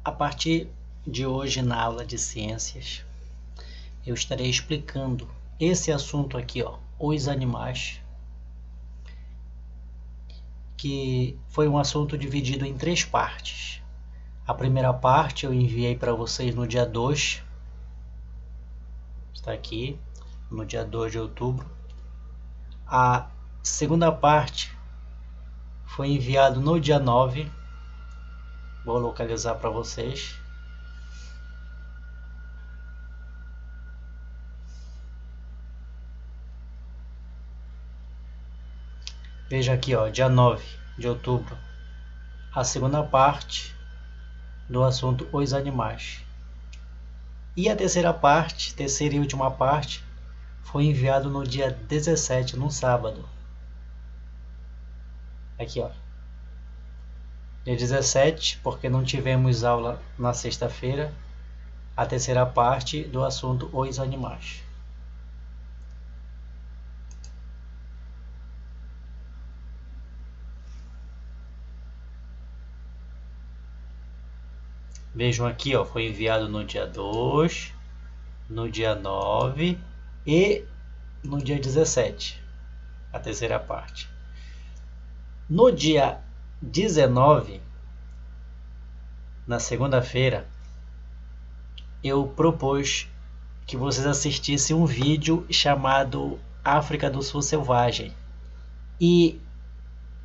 A partir de hoje, na aula de ciências, eu estarei explicando esse assunto aqui, os animais, que foi um assunto dividido em 3 partes. A primeira parte eu enviei para vocês no dia 2, está aqui, no dia 2 de outubro. A segunda parte foi enviado no dia 9, vou localizar para vocês. Veja aqui, dia 9 de outubro, a segunda parte do assunto os animais. E a terceira e última parte, foi enviado no dia 17, no sábado. Aqui, dia 17, porque não tivemos aula na sexta-feira, a terceira parte do assunto os animais. Vejam aqui, foi enviado no dia 2, no dia 9 e no dia 17, a terceira parte. No dia 19, na segunda-feira, eu propus que vocês assistissem um vídeo chamado África do Sul Selvagem. E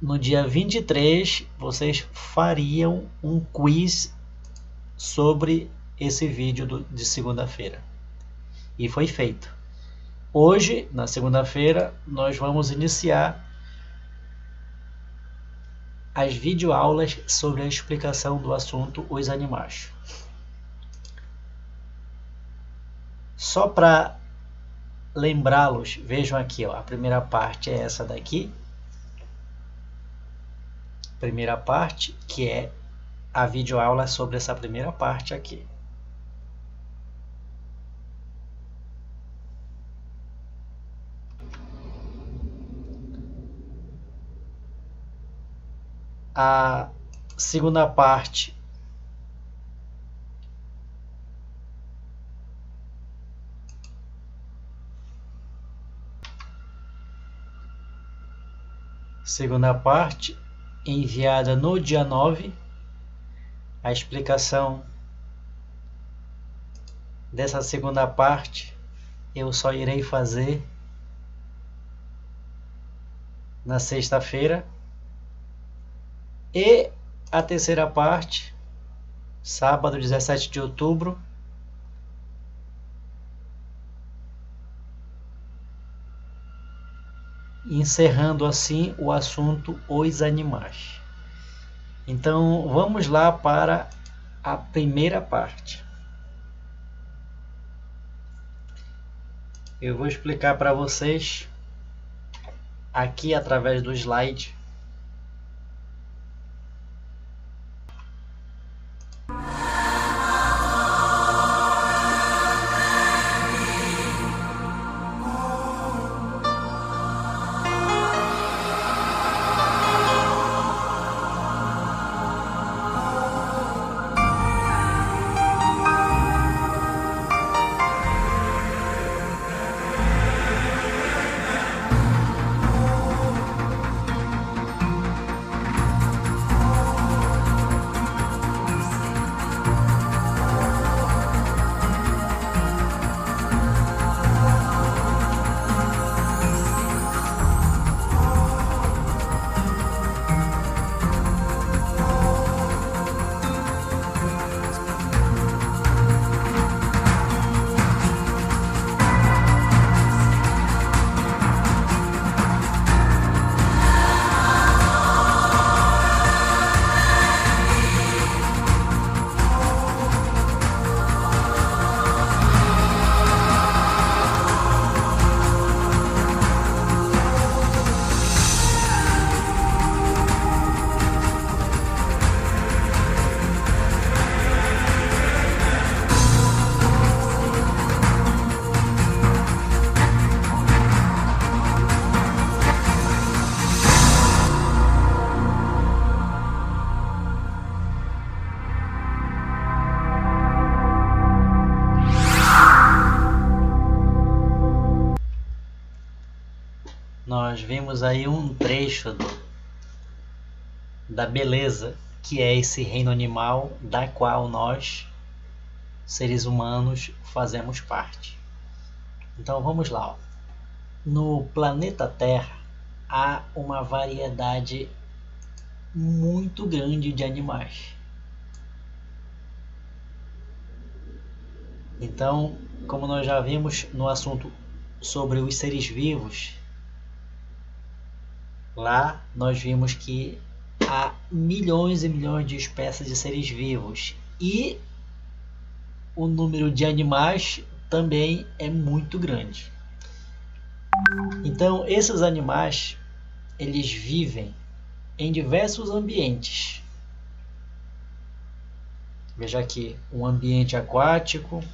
no dia 23, vocês fariam um quiz sobre esse vídeo de segunda-feira. E foi feito. Hoje, na segunda-feira, nós vamos iniciar as videoaulas sobre a explicação do assunto os animais. Só para lembrá-los, vejam aqui, a primeira parte é essa daqui. Primeira parte, que é a videoaula sobre essa primeira parte aqui. A segunda parte enviada no dia 9, a explicação dessa segunda parte eu só irei fazer na sexta-feira. E a terceira parte, sábado 17 de outubro, encerrando assim o assunto os animais. Então vamos lá para a primeira parte. Eu vou explicar para vocês aqui através do slide. nós vimos aí um trecho da beleza que é esse reino animal da qual nós, seres humanos, fazemos parte. Então vamos lá. Ó. No planeta Terra há uma variedade muito grande de animais. Então, como nós já vimos no assunto sobre os seres vivos, lá nós vimos que há milhões e milhões de espécies de seres vivos e o número de animais também é muito grande. Então, esses animais, eles vivem em diversos ambientes. Veja aqui, um ambiente aquático,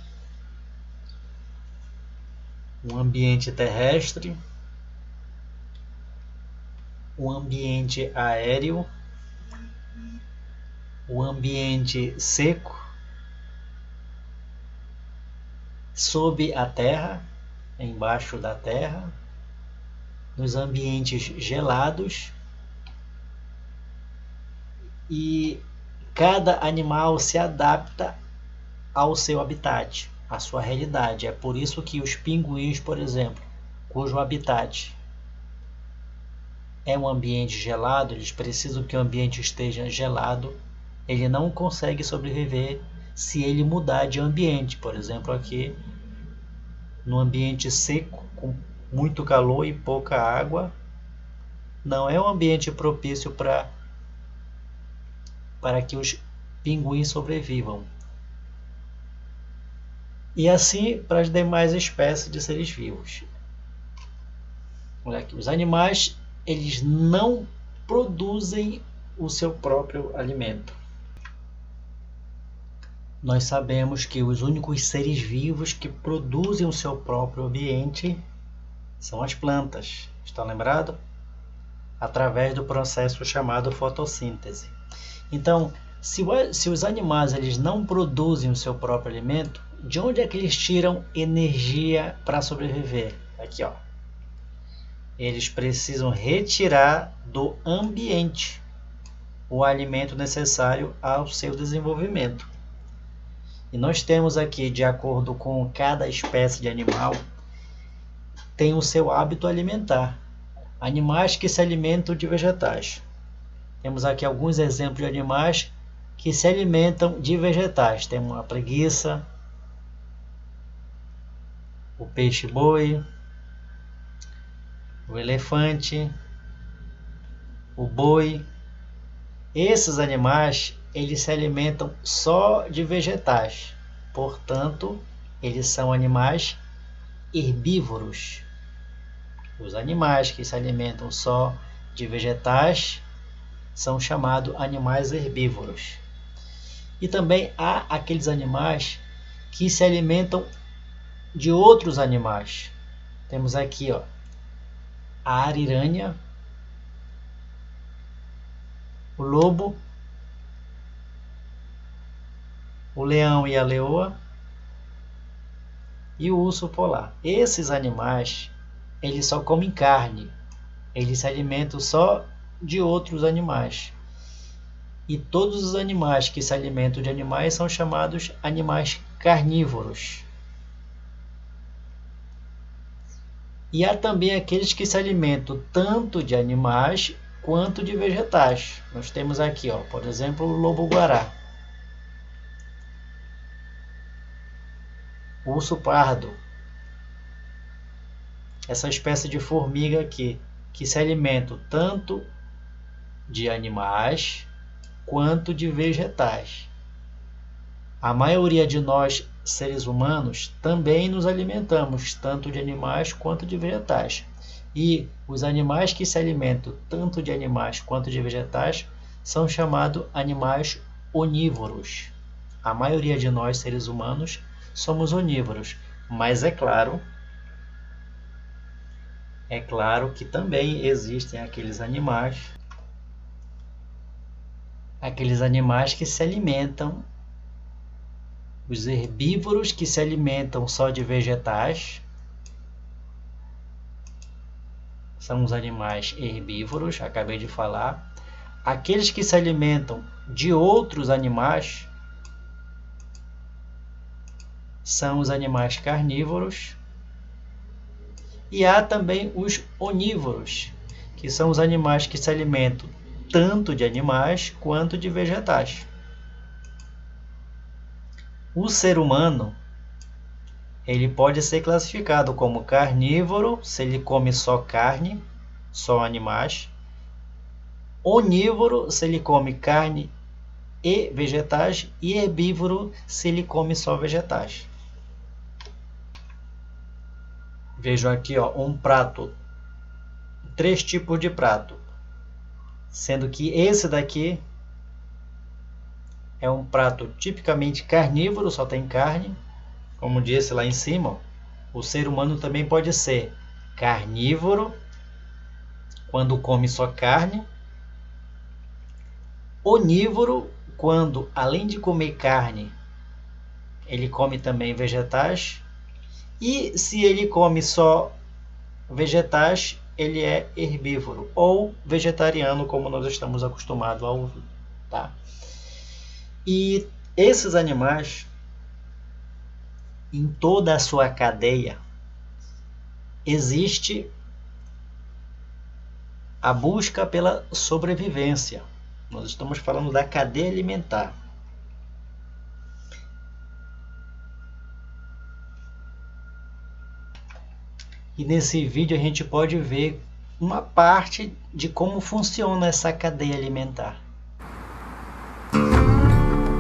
um ambiente terrestre, um ambiente aéreo, um ambiente seco, sob a terra, embaixo da terra, nos ambientes gelados, e cada animal se adapta ao seu habitat, à sua realidade. É por isso que os pinguins, por exemplo, cujo habitat é um ambiente gelado, eles precisam que o ambiente esteja gelado, ele não consegue sobreviver se ele mudar de ambiente. Por exemplo, aqui no ambiente seco, com muito calor e pouca água, não é um ambiente propício para que os pinguins sobrevivam. E assim para as demais espécies de seres vivos. Olha aqui, os animais, eles não produzem o seu próprio alimento. Nós sabemos que os únicos seres vivos que produzem o seu próprio ambiente são as plantas. Está lembrado? Através do processo chamado fotossíntese. Então, se os animais eles não produzem o seu próprio alimento, de onde é que eles tiram energia para sobreviver? Aqui, ó. Eles precisam retirar do ambiente o alimento necessário ao seu desenvolvimento. E nós temos aqui, de acordo com cada espécie de animal, tem o seu hábito alimentar. Animais que se alimentam de vegetais. Temos aqui alguns exemplos de animais que se alimentam de vegetais. Temos a preguiça, o peixe-boi, o elefante, o boi. Esses animais, eles se alimentam só de vegetais. Portanto, eles são animais herbívoros. Os animais que se alimentam só de vegetais são chamados animais herbívoros. E também há aqueles animais que se alimentam de outros animais. Temos aqui, ó, a ariranha, o lobo, o leão e a leoa e o urso polar. Esses animais, eles só comem carne. Eles se alimentam só de outros animais. E todos os animais que se alimentam de animais são chamados animais carnívoros. E há também aqueles que se alimentam tanto de animais quanto de vegetais. Nós temos aqui, ó, por exemplo, o lobo-guará, o urso pardo, essa espécie de formiga aqui, que se alimentam tanto de animais quanto de vegetais. A maioria de nós, seres humanos, também nos alimentamos tanto de animais quanto de vegetais. E os animais que se alimentam tanto de animais quanto de vegetais são chamados animais onívoros. A maioria de nós, seres humanos, somos onívoros, mas é claro que também existem aqueles animais que se alimentam, os herbívoros que se alimentam só de vegetais, são os animais herbívoros, acabei de falar. Aqueles que se alimentam de outros animais são os animais carnívoros. E há também os onívoros, que são os animais que se alimentam tanto de animais quanto de vegetais. O ser humano, ele pode ser classificado como carnívoro, se ele come só carne, só animais. Onívoro, se ele come carne e vegetais. E herbívoro, se ele come só vegetais. Vejam aqui, ó, um prato. 3 tipos de prato. Sendo que esse daqui é um prato tipicamente carnívoro, só tem carne. Como disse lá em cima, ó, o ser humano também pode ser carnívoro, quando come só carne. Onívoro, quando além de comer carne, ele come também vegetais. E se ele come só vegetais, ele é herbívoro ou vegetariano, como nós estamos acostumados a ouvir, tá? E esses animais, em toda a sua cadeia, existe a busca pela sobrevivência. Nós estamos falando da cadeia alimentar. E nesse vídeo a gente pode ver uma parte de como funciona essa cadeia alimentar.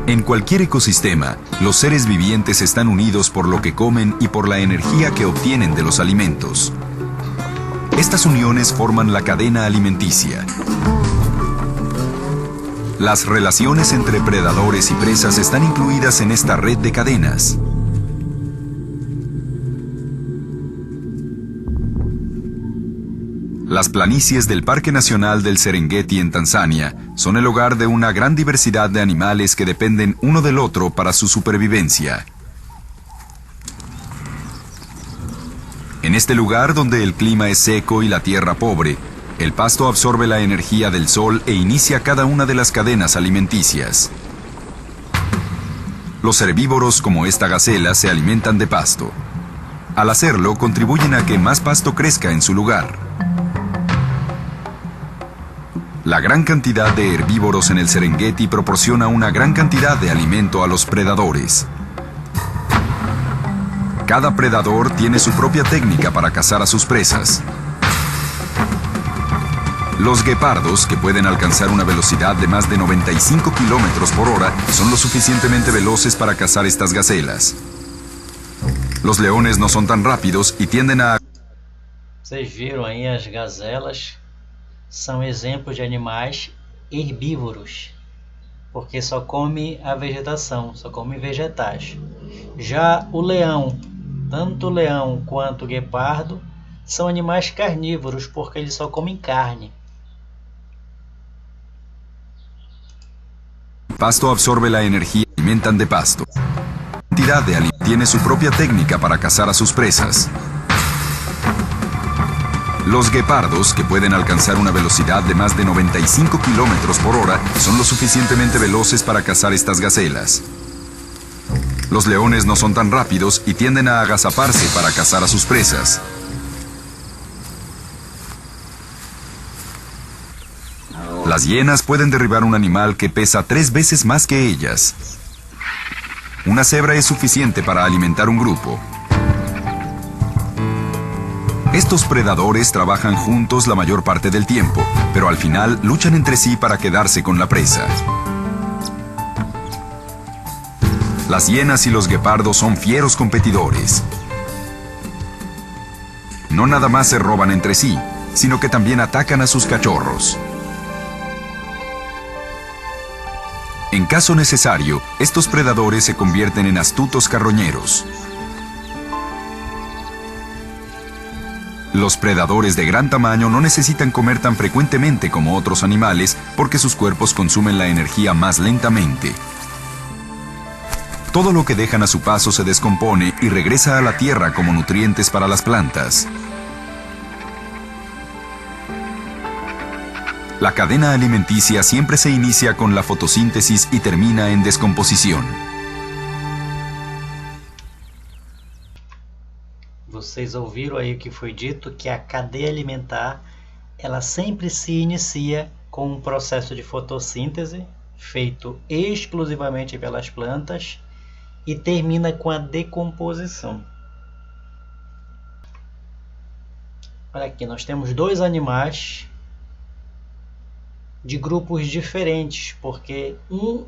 En cualquier ecosistema, los seres vivientes están unidos por lo que comen y por la energía que obtienen de los alimentos. Estas uniones forman la cadena alimenticia. Las relaciones entre predadores y presas están incluidas en esta red de cadenas. Las planicies del Parque Nacional del Serengeti en Tanzania son el hogar de una gran diversidad de animales que dependen uno del otro para su supervivencia. En este lugar, donde el clima es seco y la tierra pobre, el pasto absorbe la energía del sol e inicia cada una de las cadenas alimenticias. Los herbívoros, como esta gacela, se alimentan de pasto. Al hacerlo, contribuyen a que más pasto crezca en su lugar. La gran cantidad de herbívoros en el Serengeti proporciona una gran cantidad de alimento a los predadores. Cada predador tiene su propia técnica para cazar a sus presas. Los guepardos, que pueden alcanzar una velocidad de más de 95 km por hora, son lo suficientemente veloces para cazar estas gacelas. Los leones no son tan rápidos y tienden a... Vocês viram aí as gazelas? São exemplos de animais herbívoros, porque só come a vegetação, só come vegetais. Já o leão, tanto o leão quanto o guepardo, são animais carnívoros, porque eles só comem carne. Pasto absorbe la energía y alimentan de pasto. La cantidad de alimento tiene su propia técnica para cazar a sus presas. Los guepardos, que pueden alcanzar una velocidad de más de 95 km por hora, son lo suficientemente veloces para cazar estas gacelas. Los leones no son tan rápidos y tienden a agazaparse para cazar a sus presas. Las hienas pueden derribar un animal que pesa 3 veces más que ellas. Una cebra es suficiente para alimentar un grupo. Estos predadores trabajan juntos la mayor parte del tiempo, pero al final luchan entre sí para quedarse con la presa. Las hienas y los guepardos son fieros competidores. No nada más se roban entre sí, sino que también atacan a sus cachorros. En caso necesario, estos predadores se convierten en astutos carroñeros. Los predadores de gran tamaño no necesitan comer tan frecuentemente como otros animales porque sus cuerpos consumen la energía más lentamente. Todo lo que dejan a su paso se descompone y regresa a la tierra como nutrientes para las plantas. La cadena alimenticia siempre se inicia con la fotosíntesis y termina en descomposición. Vocês ouviram aí o que foi dito, que a cadeia alimentar, ela sempre se inicia com um processo de fotossíntese, feito exclusivamente pelas plantas, e termina com a decomposição. Olha aqui, nós temos dois animais de grupos diferentes, porque um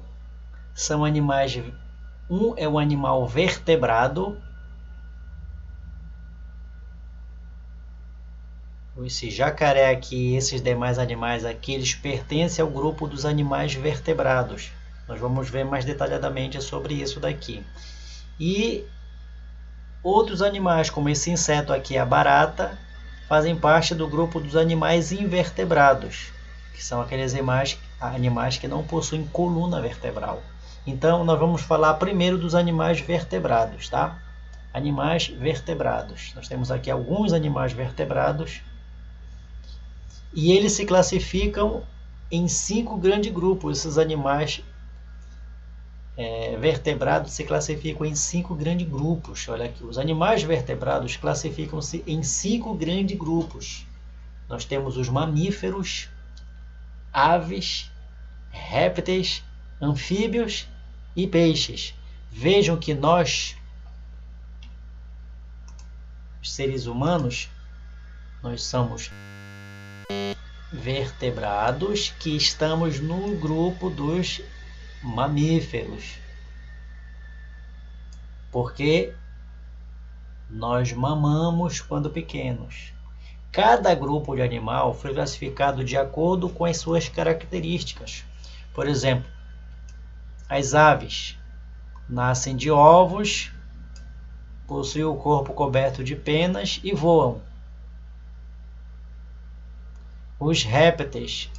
é um animal vertebrado. Esse jacaré aqui e esses demais animais aqui, eles pertencem ao grupo dos animais vertebrados. Nós vamos ver mais detalhadamente sobre isso daqui. E outros animais, como esse inseto aqui, a barata, fazem parte do grupo dos animais invertebrados, que são aqueles animais que não possuem coluna vertebral. Então, nós vamos falar primeiro dos animais vertebrados, tá? Animais vertebrados. Nós temos aqui alguns animais vertebrados e eles se classificam em 5 grandes grupos. Esses animais vertebrados se classificam em 5 grandes grupos. Olha aqui, os animais vertebrados classificam-se em 5 grandes grupos. Nós temos os mamíferos, aves, répteis, anfíbios e peixes. Vejam que nós, os seres humanos, nós somos vertebrados, que estamos no grupo dos mamíferos, porque nós mamamos quando pequenos. Cada grupo de animal foi classificado de acordo com as suas características. Por exemplo, as aves nascem de ovos, possuem o corpo coberto de penas e voam. Os répteis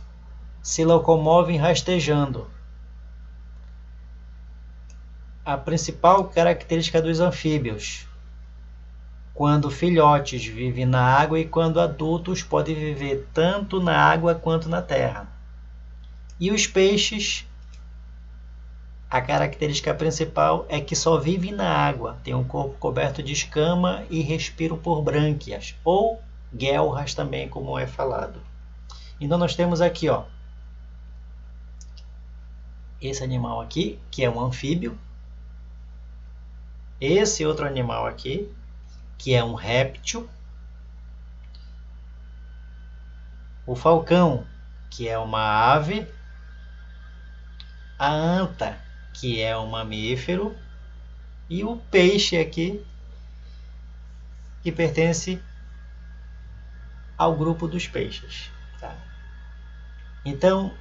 se locomovem rastejando. A principal característica dos anfíbios: quando filhotes vivem na água e quando adultos podem viver tanto na água quanto na terra. E os peixes, a característica principal é que só vivem na água, têm um corpo coberto de escama e respiram por brânquias, ou guelras também, como é falado. Então nós temos aqui, ó, esse animal aqui, que é um anfíbio. Esse outro animal aqui, que é um réptil. O falcão, que é uma ave. A anta, que é um mamífero. E o peixe aqui, que pertence ao grupo dos peixes. Tá? Então,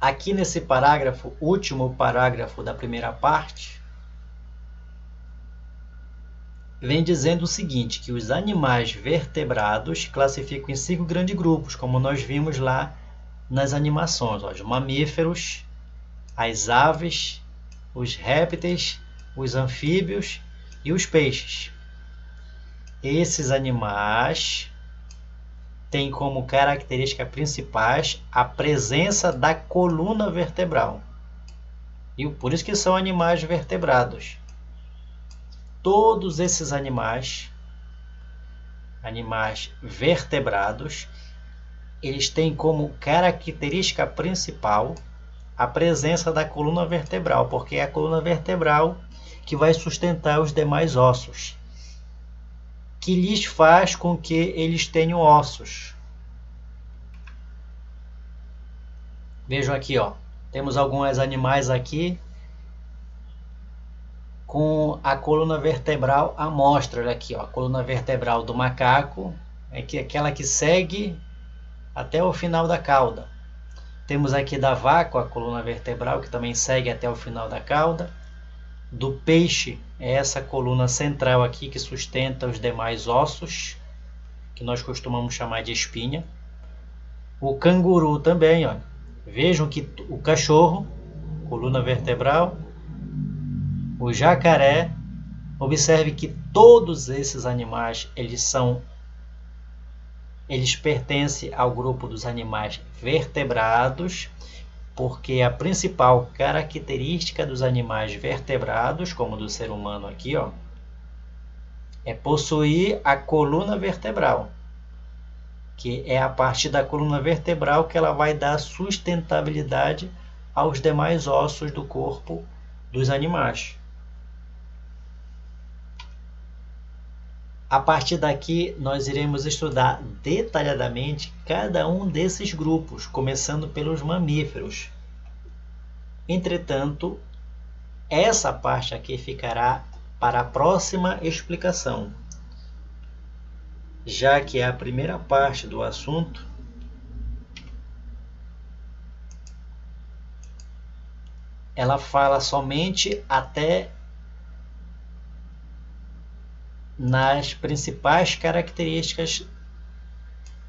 aqui nesse parágrafo, último parágrafo da primeira parte, vem dizendo o seguinte, que os animais vertebrados classificam em 5 grandes grupos, como nós vimos lá nas animações. Ó, os mamíferos, as aves, os répteis, os anfíbios e os peixes. Esses animais têm como característica principais a presença da coluna vertebral. E por isso que são animais vertebrados. Todos esses animais vertebrados, eles têm como característica principal a presença da coluna vertebral, porque é a coluna vertebral que vai sustentar os demais ossos, que lhes faz com que eles tenham ossos. Vejam aqui, ó, temos alguns animais aqui com a coluna vertebral à mostra. Olha aqui, ó, a coluna vertebral do macaco é aquela que segue até o final da cauda. Temos aqui da vaca a coluna vertebral que também segue até o final da cauda. Do peixe é essa coluna central aqui que sustenta os demais ossos, que nós costumamos chamar de espinha. O canguru também, ó. Vejam que o cachorro, coluna vertebral, o jacaré, observe que todos esses animais, eles são Eles pertencem ao grupo dos animais vertebrados, porque a principal característica dos animais vertebrados, como do ser humano aqui, ó, é possuir a coluna vertebral, que é a parte da coluna vertebral que ela vai dar sustentabilidade aos demais ossos do corpo dos animais. A partir daqui, nós iremos estudar detalhadamente cada um desses grupos, começando pelos mamíferos. Entretanto, essa parte aqui ficará para a próxima explicação, já que é a primeira parte do assunto. Ela fala somente até nas principais características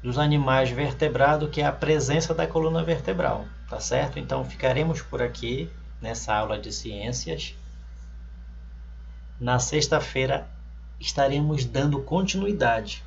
dos animais vertebrados, que é a presença da coluna vertebral, tá certo? Então ficaremos por aqui nessa aula de ciências. Na sexta-feira estaremos dando continuidade